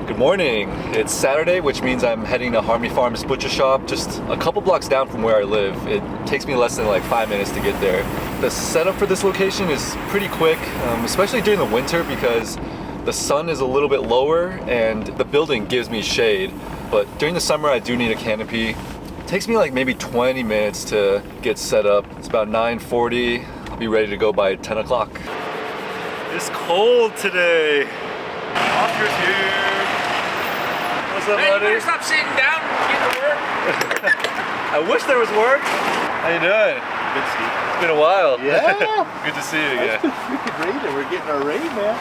Good morning. It's Saturday, which means I'm heading to Harmony Farms Butcher Shop, just a couple blocks down from where I live. It takes me less than like 5 minutes to get there. The setup for this location is pretty quick, especially during the winter because the sun is a little bit lower and the building gives me shade. But during the summer, I do need a canopy. It takes me like maybe 20 minutes to get set up. It's about 9:40. I'll be ready to go by 10 o'clock. It's cold today. Oscar's here. What's up, Hey, buddy? you better stop sitting down and get to work. I wish there was work. How you doing? Good to see you. It's been a while. Yeah. Good to see you again. Freaking rain, and we're getting our rain, man.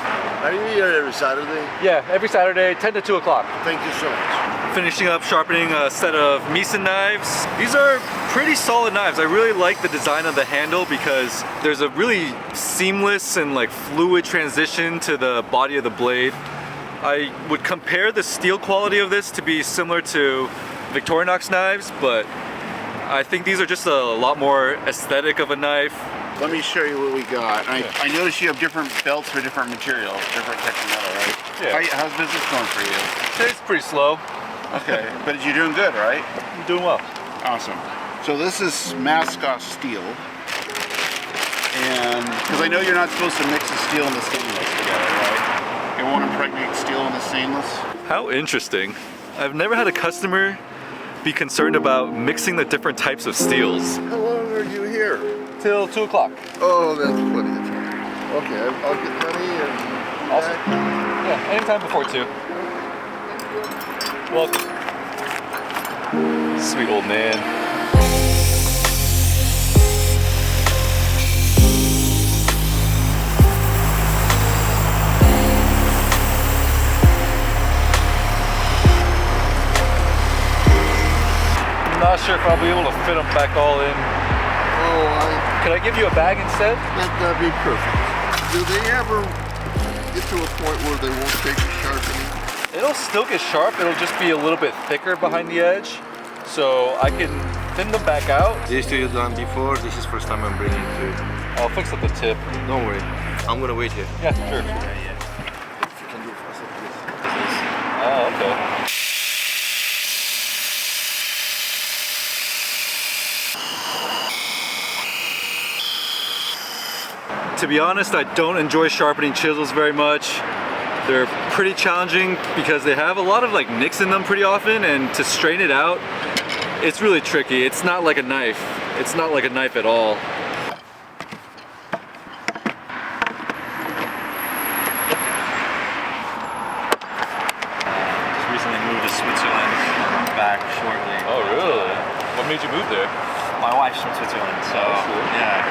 Are you here every Saturday? Yeah, every Saturday, 10 to 2 o'clock. Thank you so much. Finishing up sharpening a set of Miyabi knives. These are pretty solid knives. I really like the design of the handle because there's a really seamless and like fluid transition to the body of the blade. I would compare the steel quality of this to be similar to Victorinox knives, but I think these are just a lot more aesthetic of a knife. Let me show you what we got. I noticed you have different belts for different materials, different types of metal, right? Yeah. How's business going for you? It's pretty slow. Okay, but you're doing good, right? I'm doing well. Awesome. So this is mascot steel. And, because I know you're not supposed to mix the steel and the stainless together, right? You won't impregnate steel and the stainless? How interesting. I've never had a customer be concerned about mixing the different types of steels. How long are you here? Till 2 o'clock. Oh, that's plenty of time. Okay, I'll get money and... Awesome. Yeah, anytime before 2. Welcome. Sweet old man. I'm not sure if I'll be able to fit them back all in. Oh, Could I give you a bag instead? that'd be perfect. Do they ever get to a point where they won't take the sharpening? It'll still get sharp, it'll just be a little bit thicker behind the edge. So I can thin them back out. These two you've done before, this is first time I'm bringing to you. I'll fix up the tip. Don't worry, I'm gonna wait here. Yeah, sure. If you can do it fast like this. Oh, okay. To be honest, I don't enjoy sharpening chisels very much. They're pretty challenging because they have a lot of like nicks in them pretty often, and to straighten it out, it's really tricky. It's not like a knife. It's not like a knife at all. Just recently moved to Switzerland, back shortly. Oh, really? What made you move there? My wife's from Switzerland, so cool. yeah.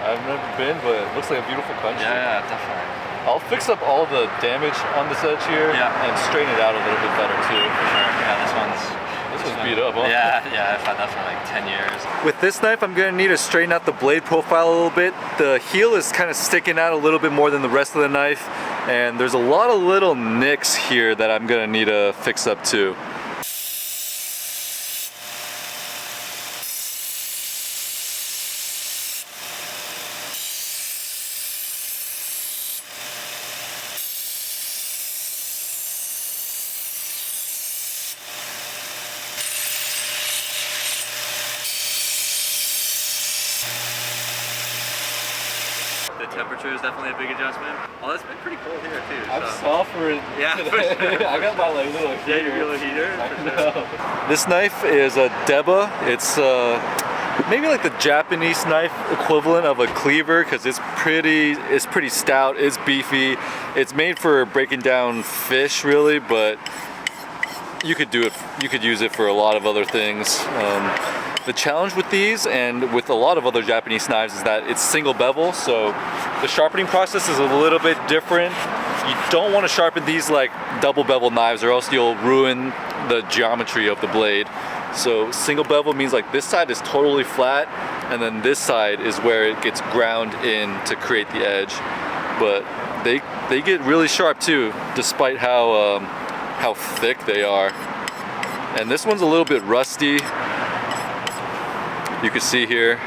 I've never been, but it looks like a beautiful country. Yeah, definitely. I'll fix up all the damage on this edge here and straighten it out a little bit better too. For sure. Yeah, this one's beat up, huh? Yeah, I've had that for like 10 years. With this knife, I'm gonna need to straighten out the blade profile a little bit. The heel is kind of sticking out a little bit more than the rest of the knife, and there's a lot of little nicks here that I'm gonna need to fix up too. The temperature is definitely a big adjustment. Oh, it's been pretty cold here too. I'm soft for it. Yeah, for today. sure. I got my like little heater. Yeah, your little heater. For sure. This knife is a Deba. It's maybe like the Japanese knife equivalent of a cleaver because it's pretty stout. It's beefy. It's made for breaking down fish, really, but you could do it. You could use it for a lot of other things. The challenge with these and with a lot of other Japanese knives is that it's single bevel, so the sharpening process is a little bit different. You don't want to sharpen these like double bevel knives or else you'll ruin the geometry of the blade. So single bevel means like this side is totally flat and then this side is where it gets ground in to create the edge. But they get really sharp too, despite how thick they are. And this one's a little bit rusty. You can see here.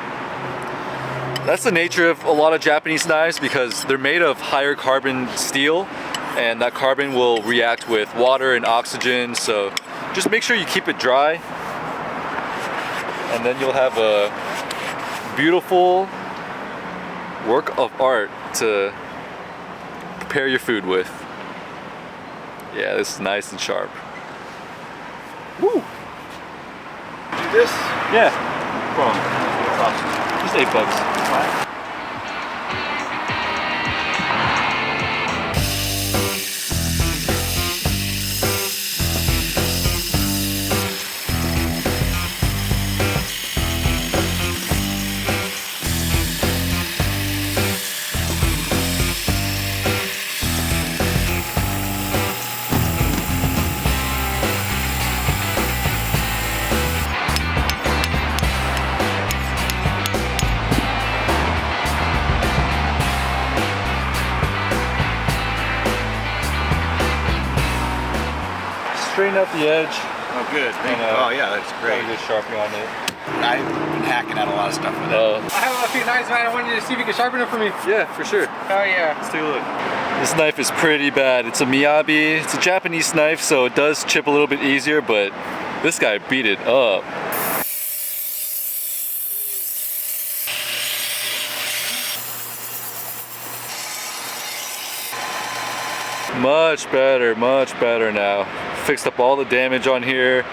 That's the nature of a lot of Japanese knives because they're made of higher carbon steel and that carbon will react with water and oxygen. So just make sure you keep it dry, and then you'll have a beautiful work of art to prepare your food with. Yeah, this is nice and sharp. Woo! Do this? Yeah. From just $8. Straighten out the edge. Oh, good. Thank you. And, Oh, yeah, that's Got great. a good Sharpie on it. I've been hacking at a lot of stuff with it. I have a few knives, man. I wanted to see if you could sharpen it for me. Yeah, for sure. Oh yeah. Let's take a look. This knife is pretty bad. It's a Miyabi. It's a Japanese knife, so it does chip a little bit easier, but this guy beat it up. Much better now. Fixed up all the damage on here.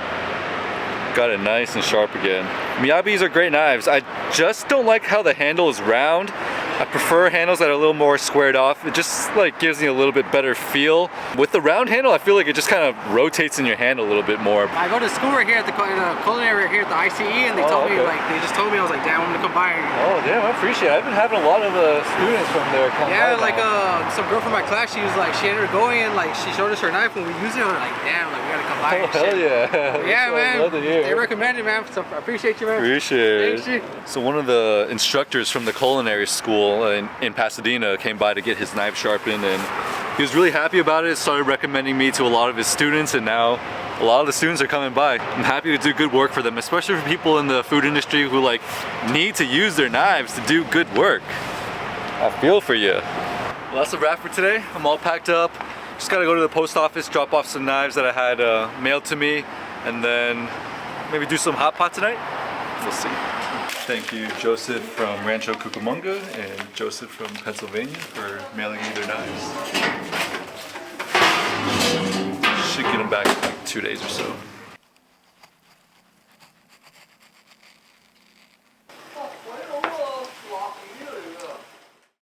Got it nice and sharp again. Miyabis are great knives. I just don't like how the handle is round. I prefer handles that are a little more squared off. It just like gives me a little bit better feel. With the round handle, I feel like it just kind of rotates in your hand a little bit more. I go to school right here at the Culinary right here at the ICE, and they told me okay. like they just told me I was like, damn, I'm gonna come by. Oh damn, I appreciate it. I've been having a lot of students from there come Yeah, by like now. some girl from my class, she was like, she ended up going and like she showed us her knife when we used it. I was like, damn, like we gotta come by. Oh, and hell shit. yeah. Yeah, man. Love to hear. They recommended, man. So I appreciate you, man. Appreciate Thanks, it. G. So one of the instructors from the culinary school in Pasadena came by to get his knife sharpened, and he was really happy about it. Started recommending me to a lot of his students, and now a lot of the students are coming by. I'm happy to do good work for them, especially for people in the food industry who like need to use their knives to do good work. I feel for you. Well, that's a wrap for today. I'm all packed up. Just gotta go to the post office, drop off some knives that I had mailed to me, and then maybe do some hot pot tonight. We'll see. Thank you, Joseph from Rancho Cucamonga and Joseph from Pennsylvania for mailing me their knives. Should get them back in like 2 days or so.